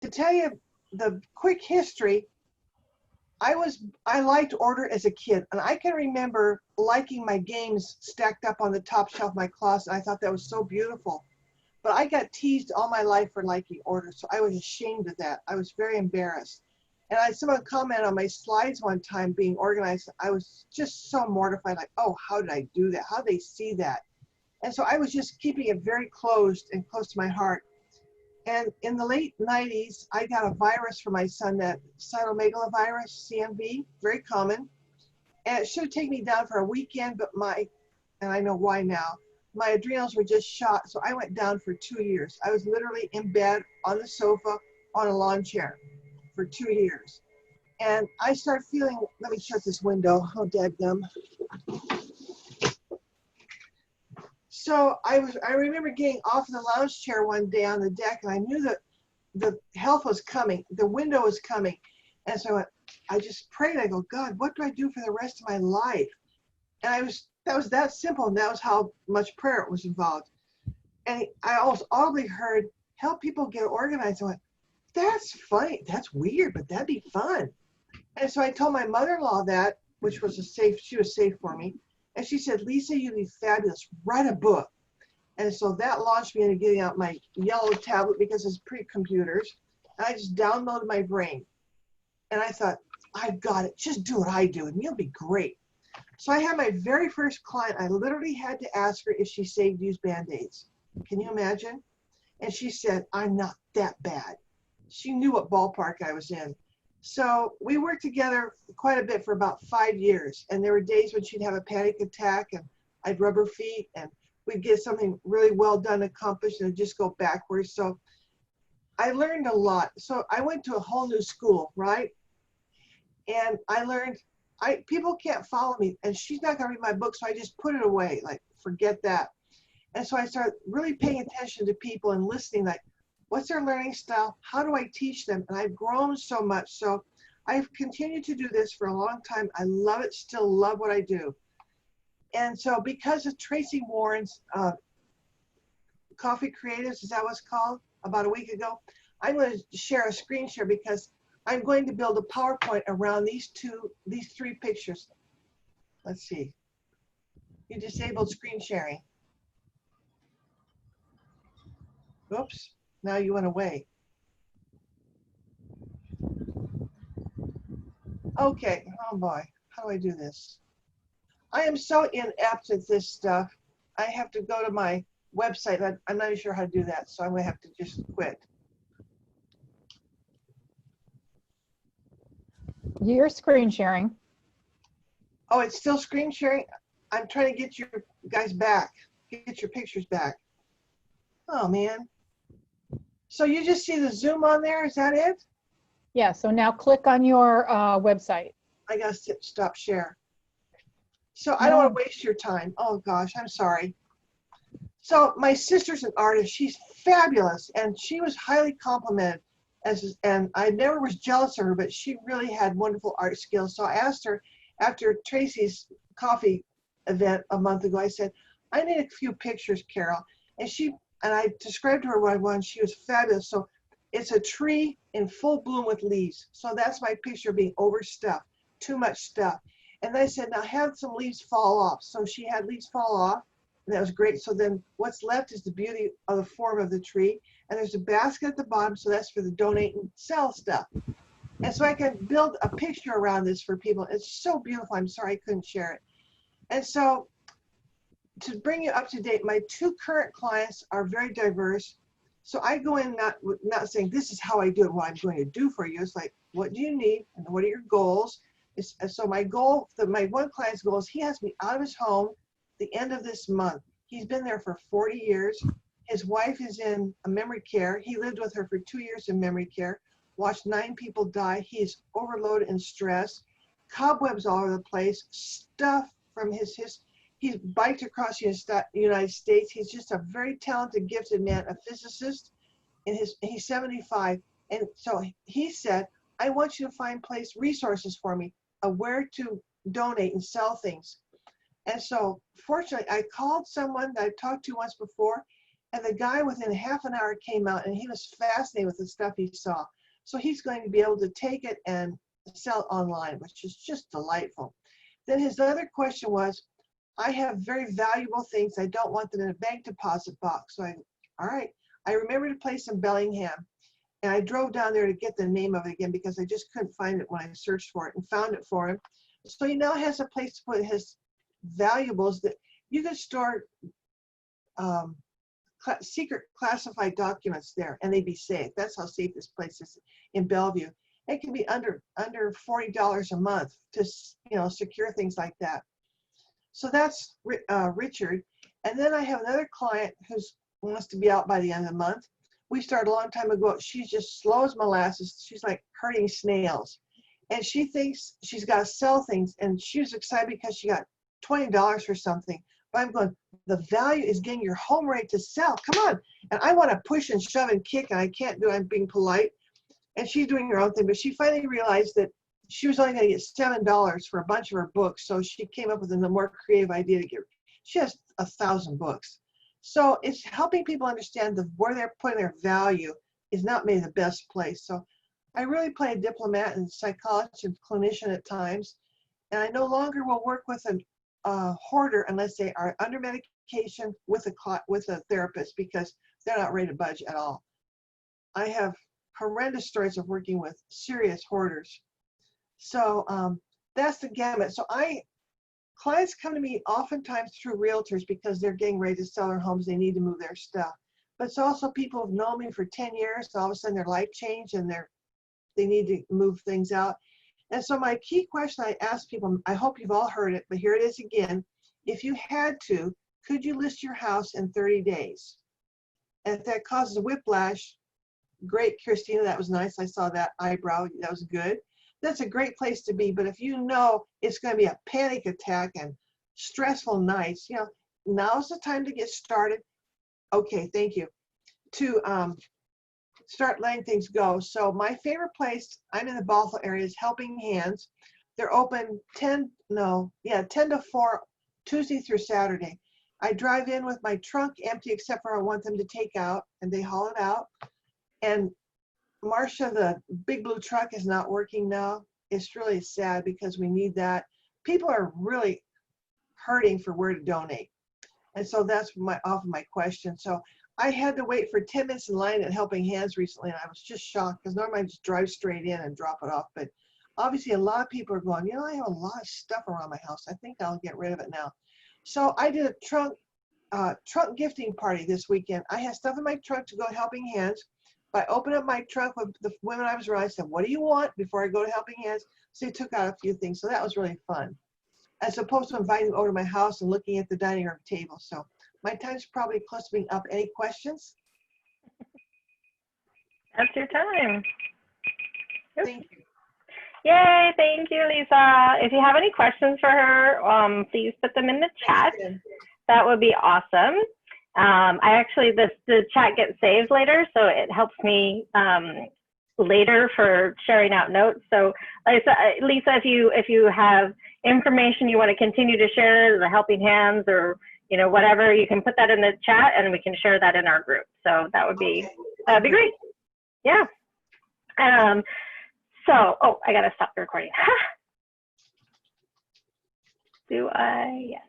to tell you the quick history, I liked order as a kid, and I can remember liking my games stacked up on the top shelf of my closet. I thought that was so beautiful. But I got teased all my life for liking order, so I was ashamed of that. I was very embarrassed. And someone commented on my slides one time being organized. I was just so mortified, like, oh, how did I do that? How did they see that? And so I was just keeping it very closed and close to my heart. And in the late 90s, I got a virus for my son, that cytomegalovirus, CMV, very common. And it should have taken me down for a weekend, but and I know why now, my adrenals were just shot, so I went down for 2 years. I was literally in bed, on the sofa, on a lawn chair for 2 years. And I started feeling, let me shut this window, oh dadgum. So I remember getting off the lounge chair one day on the deck, and I knew that the health was coming, the window was coming. And so I just prayed, I go, God, what do I do for the rest of my life? And that was that simple, and that was how much prayer was involved. And I almost audibly heard, help people get organized. I went, that's funny, that's weird, but that'd be fun. And so I told my mother-in-law that, which was she was safe for me. And she said, Lisa, you'd be fabulous, write a book. And so that launched me into getting out my yellow tablet, because it's pre-computers. And I just downloaded my brain. And I thought, I've got it, just do what I do, and you'll be great. So I had my very first client. I literally had to ask her if she saved used Band-Aids. Can you imagine? And she said, I'm not that bad. She knew what ballpark I was in. So we worked together quite a bit for about 5 years. And there were days when she'd have a panic attack, and I'd rub her feet, and we'd get something really well done accomplished, and it'd just go backwards. So I learned a lot. So I went to a whole new school, right? And I learned, people can't follow me, and she's not gonna read my book, so I just put it away, like, forget that. And so I started really paying attention to people and listening, like, what's their learning style? How do I teach them? And I've grown so much. So I've continued to do this for a long time. I love it, still love what I do. And so because of Tracy Warren's Coffee Creatives, is that what it's called, about a week ago, I'm going to share a screen share, because I'm going to build a PowerPoint around these 3 pictures. Let's see. You disabled screen sharing. Oops, now you went away. Okay, oh boy, how do I do this? I am so inept at this stuff. I have to go to my website. I'm not even sure how to do that, so I'm going to have to just quit. You're screen sharing. Oh, it's still screen sharing? I'm trying to get your guys back, get your pictures back. Oh, man. So you just see the Zoom on there, is that it? Yeah, so now click on your website. I got to stop share. So I don't want to waste your time. Oh, gosh, I'm sorry. So my sister's an artist. She's fabulous, and she was highly complimented. And I never was jealous of her, but she really had wonderful art skills. So I asked her after Tracy's coffee event a month ago, I said, I need a few pictures, Carol. And I described to her what I wanted. She was fabulous. So it's a tree in full bloom with leaves. So that's my picture being overstuffed, too much stuff. And I said, now have some leaves fall off. So she had leaves fall off, and that was great. So then what's left is the beauty of the form of the tree. And there's a basket at the bottom, so that's for the donate and sell stuff. And so I can build a picture around this for people. It's so beautiful. I'm sorry I couldn't share it. And so to bring you up to date, my 2 current clients are very diverse. So I go in not saying this is how I do it, what I'm going to do for you. It's like, what do you need and what are your goals? So my goal, my one client's goal is he has me out of his home the end of this month. He's been there for 40 years. His wife is in memory care. He lived with her for 2 years in memory care, watched 9 people die. He's overloaded and stressed, cobwebs all over the place, stuff from he's biked across the United States. He's just a very talented, gifted man, a physicist, and he's 75. And so he said, I want you to find resources for me, where to donate and sell things. And so fortunately, I called someone that I talked to once before, And the guy within half an hour came out and he was fascinated with the stuff he saw. So he's going to be able to take it and sell it online, which is just delightful. Then his other question was, I have very valuable things. I don't want them in a bank deposit box. So all right. I remember a place in Bellingham, and I drove down there to get the name of it again because I just couldn't find it when I searched for it, and found it for him. So he now has a place to put his valuables that you can store secret classified documents there, and they'd be safe. That's how safe this place is in Bellevue. It can be under $40 a month to secure things like that. So that's Richard. And then I have another client who wants to be out by the end of the month. We started a long time ago. She's just slow as molasses. She's like herding snails. And she thinks she's got to sell things. And she was excited because she got $20 for something. But I'm going, the value is getting your home ready to sell. Come on. And I want to push and shove and kick, and I can't do it. I'm being polite. And she's doing her own thing. But she finally realized that she was only going to get $7 for a bunch of her books. So she came up with a more creative idea to get. She has 1,000 books. So it's helping people understand where they're putting their value is not maybe the best place. So I really play a diplomat and psychologist and clinician at times. And I no longer will work with a hoarder unless they are under medication with a therapist, because they're not ready to budge at all. I have horrendous stories of working with serious hoarders. So that's the gamut. So clients come to me oftentimes through realtors because they're getting ready to sell their homes. They need to move their stuff. But it's also people who've known me for 10 years. All of a sudden their life changed and they need to move things out. And so my key question I ask people, I hope you've all heard it, but here it is again. If you had to, could you list your house in 30 days? And if that causes whiplash, great, Christina, that was nice. I saw that eyebrow. That was good. That's a great place to be. But if you know it's going to be a panic attack and stressful nights, now's the time to get started. Okay, thank you. To start letting things go. So my favorite place, I'm in the Bothell area, is Helping Hands. They're open 10 to 4, Tuesday through Saturday. I drive in with my trunk empty except for I want them to take out, and they haul it out. And Marcia, the big blue truck, is not working now. It's really sad because we need that. People are really hurting for where to donate. And so that's often my question. So I had to wait for 10 minutes in line at Helping Hands recently, and I was just shocked because normally I just drive straight in and drop it off. But obviously a lot of people are going, I have a lot of stuff around my house. I think I'll get rid of it now. So I did a trunk gifting party this weekend. I had stuff in my trunk to go to Helping Hands. I opened up my trunk with the women I was around. I said, what do you want before I go to Helping Hands? So they took out a few things. So that was really fun, as opposed to inviting them over to my house and looking at the dining room table. So my time's probably close to being up. Any questions? That's your time. Thank you. Yay, thank you, Lisa. If you have any questions for her, please put them in the chat. That would be awesome. The chat gets saved later, so it helps me later for sharing out notes. So Lisa, if you have information you want to continue to share, the Helping Hands or whatever, you can put that in the chat and we can share that in our group. So that'd be great. Yeah. I gotta stop the recording. Yes.